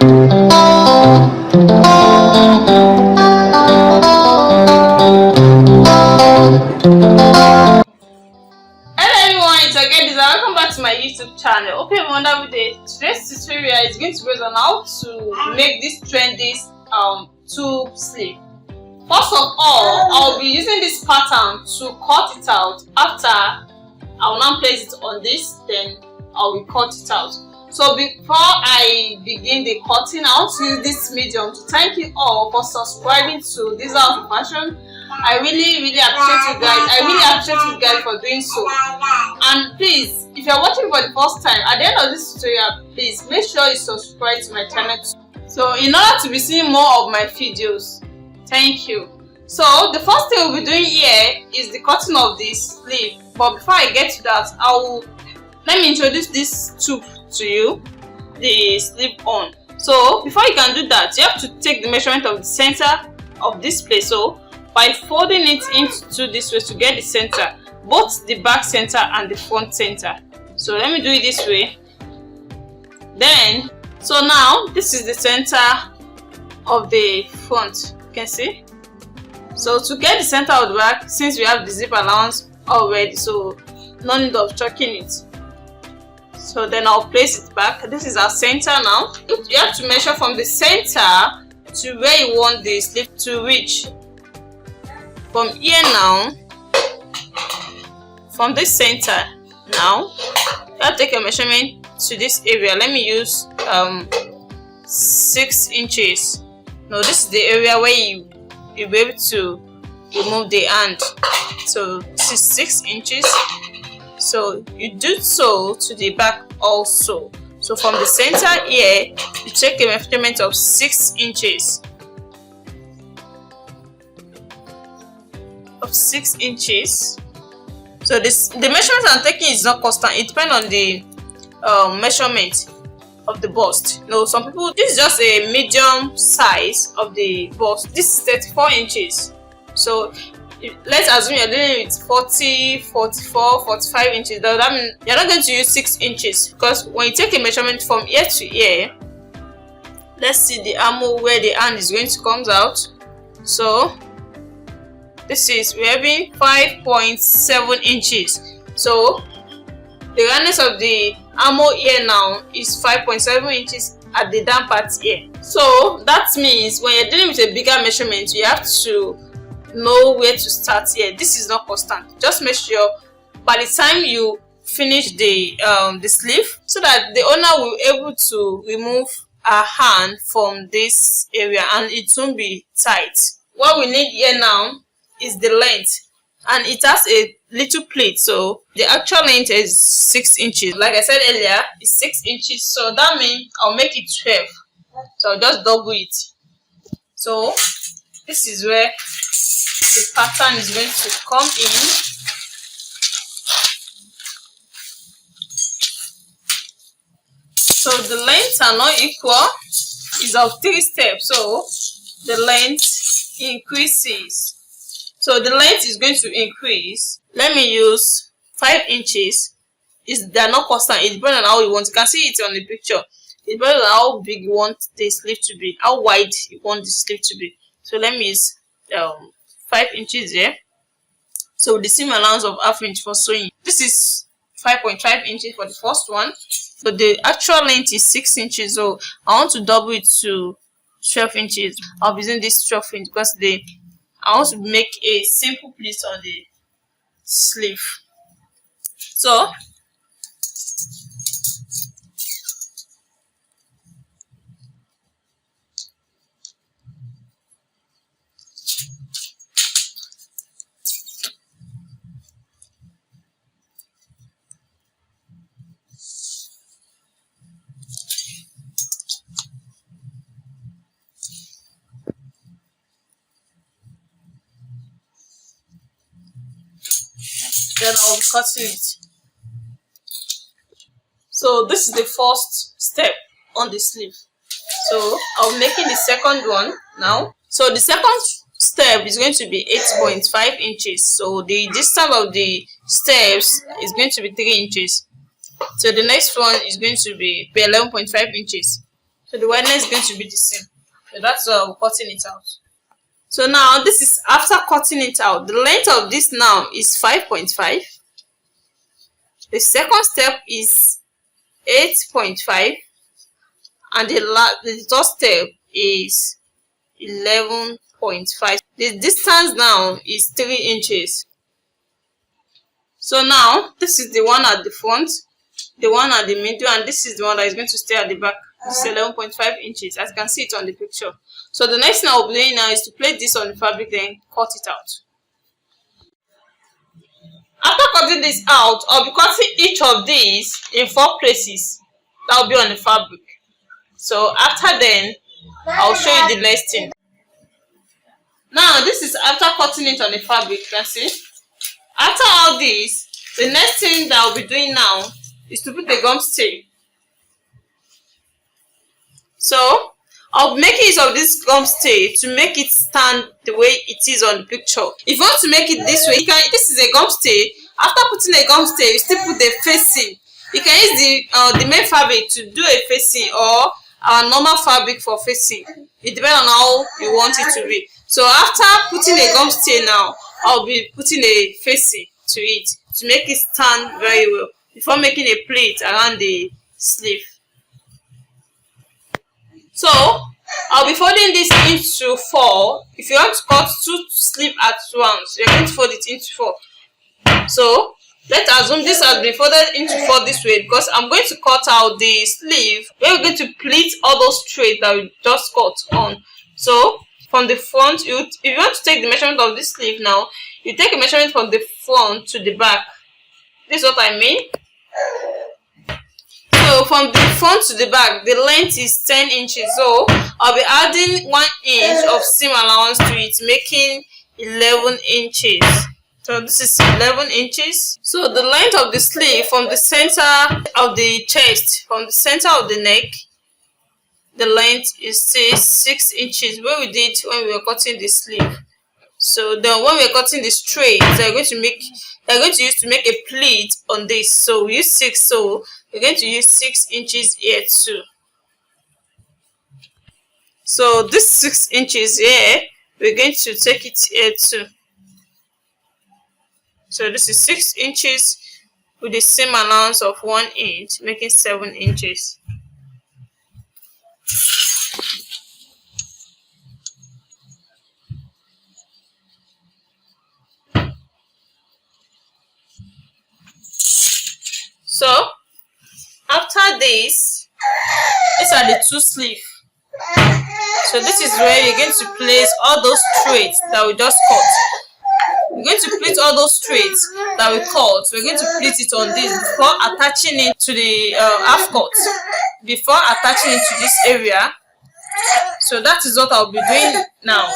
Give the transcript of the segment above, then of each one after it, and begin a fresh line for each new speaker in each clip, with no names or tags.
Welcome back to my YouTube channel. Hope you're wonderful day. Today's tutorial is going to be on how to make this trendy tube sleeve. First of all, I'll be using this pattern to cut it out. After, I'll now place it on this, then I will cut it out. So before I begin the cutting, I want to use this medium to thank you all for subscribing to this house of fashion. I really appreciate you guys. I really appreciate you guys for doing so. And please, if you're watching for the first time, at the end of this tutorial, please make sure you subscribe to my channel too. So in order to be seeing more of my videos, thank you. So the first thing we'll be doing here is the cutting of this sleeve. But before I get to that, let me introduce this tube to you, the sleeve on. So before you can do that, you have to take the measurement of the center of this place. So by folding it into this way to get the center, both the back center and the front center. So let me do it this way. Then, so now this is the center of the front. You can see. So to get the center of the back, since we have the zip allowance already, so no need of chalking it. So then I'll place it back. This is our center now. You have to measure from the center to where you want the sleeve to reach. From here now, from this center now, you have to take a measurement to this area. Let me use 6 inches. No, this is the area where you'll be able to remove the hand. So this is 6 inches. So you do so to the back also. So from the center here, you take a measurement of 6 inches. Of 6 inches. So the measurement I'm taking is not constant. It depends on the measurement of the bust. No, some people, this is just a medium size of the bust. This is 34 inches. So let's assume you're dealing with 40, 44, 45 inches. That means you're not going to use 6 inches, because when you take a measurement from ear to ear, let's see the armhole where the hand is going to come out. So this is, we're having 5.7 inches. So the roundness of the armhole here now is 5.7 inches at the down part here. So that means when you're dealing with a bigger measurement, you have to know where to start here. This is not constant. Just make sure by the time you finish the sleeve, so that the owner will be able to remove her hand from this area and it won't be tight. What we need here now is the length, and it has a little pleat, so the actual length is 6 inches. Like I said earlier, it's 6 inches, so that means I'll make it 12. So I'll just double it. So this is where the pattern is going to come in. So the lengths are not equal. It's of 3 steps, so the length increases. So the length is going to increase. Let me use 5 inches. They're not constant. It depends on how you want. You can see it on the picture. It depends on how big you want the sleeve to be, how wide you want the sleeve to be. So let me use 5 inches here. So the seam allowance of ½ inch for sewing. This is 5.5 inches for the first one. So the actual length is 6 inches. So I want to double it to 12 inches. I'll be using this 12 inch because I want to make a simple pleat on the sleeve. So then I'll be cutting it. So this is the first step on the sleeve. So I'll be making the second one now. So the second step is going to be 8.5 inches. So the distance of the steps is going to be 3 inches. So the next one is going to be 11.5 inches. So the wideness is going to be the same. So that's why I'm cutting it out. So now this is after cutting it out. The length of this now is 5.5. The second step is 8.5, and the third step is 11.5. The distance now is 3 inches. So now this is the one at the front, the one at the middle, and this is the one that is going to stay at the back. This is 11.5 inches, as you can see it on the picture. So the next thing I'll be doing now is to place this on the fabric, then cut it out. After cutting this out, I'll be cutting each of these in 4 places. That will be on the fabric. So after then, I'll show you the next thing. Now this is after cutting it on the fabric. You can see. After all this, the next thing that I'll be doing now is to put the gum stay. So I'll be making use of this gum stay to make it stand the way it is on the picture. If you want to make it this way, you can. This is a gum stay. After putting a gum stay, you still put the facing. You can use the main fabric to do a facing, or our normal fabric for facing. It depends on how you want it to be. So after putting a gum stay now, I'll be putting a facing to it to make it stand very well before making a pleat around the sleeve. So I'll be folding this into 4. If you want to cut 2 sleeves at once, you're going to fold it into 4. So let's assume this has been folded into 4 this way, because I'm going to cut out the sleeve. We're going to pleat all those threads that we just cut on. So from the front, if you want to take the measurement of this sleeve now, you take a measurement from the front to the back. This is what I mean. So from the front to the back, the length is 10 inches. So I'll be adding 1 inch of seam allowance to it, making 11 inches. So this is 11 inches. So the length of the sleeve from the center of the chest, from the center of the neck, the length is 6 inches, where we did when we were cutting the sleeve. So then when we are cutting the straight, they're going to use to make a pleat on this. So we use 6, so we're going to use 6 inches here too. So this 6 inches here, we're going to take it here too. So this is 6 inches with the same allowance of 1 inch, making 7 inches. So after this, these are the 2 sleeves. So this is where you're going to place all those threads that we just cut. We're going to pleat all those threads that we cut. We're going to pleat it on this before attaching it to the half cut. Before attaching it to this area. So that is what I'll be doing now.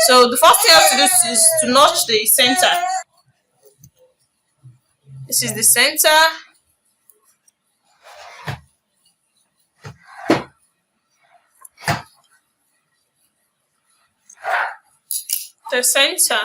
So the first thing I have to do is to notch the center. This is the center. The center.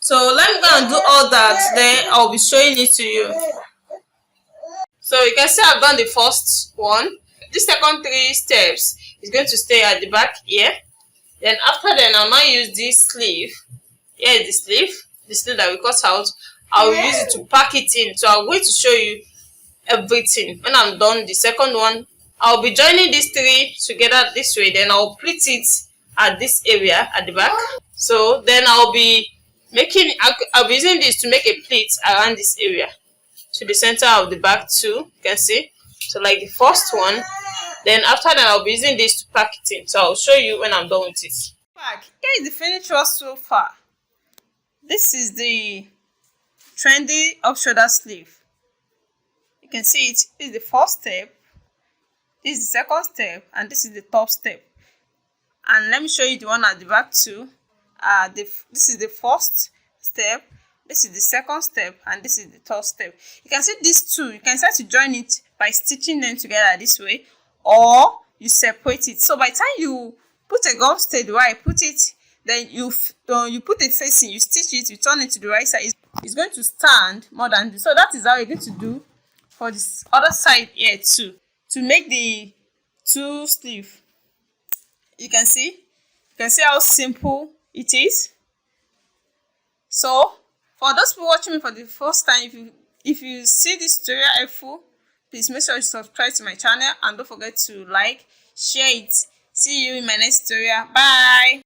So let me go and do all that, then I'll be showing it to you. So you can see I've done the first one. The second 3 steps is going to stay at the back here. Then after then, I'll now use this sleeve. Here is the sleeve that we cut out. I'll use it to pack it in. So I'm going to show you everything. When I'm done the second one, I'll be joining these 3 together this way. Then I'll pleat it at this area at the back. So then I'll be using this to make a pleat around this area to the center of the back too. You can see. So like the first one. Then after that, I'll be using this to pack it in. So I'll show you when I'm done with it. Here is the finished work so far. This is the trendy off-shoulder sleeve. You can see it. This is the first step. This is the second step, and this is the top step. And let me show you the one at the back too. This is the first step, this is the second step, and this is the third step. You can see these 2. You can start to join it by stitching them together this way, or you separate it. So by the time you put a gum stay the way I put it, then you put it facing, you stitch it, you turn it to the right side. It's going to stand more than this. So that is how you're going to do for this other side here too, to make the two sleeve. You can see how simple it is. So for those people watching me for the first time, if you see this tutorial helpful, please make sure you subscribe to my channel and don't forget to like, share it. See you in my next tutorial. Bye.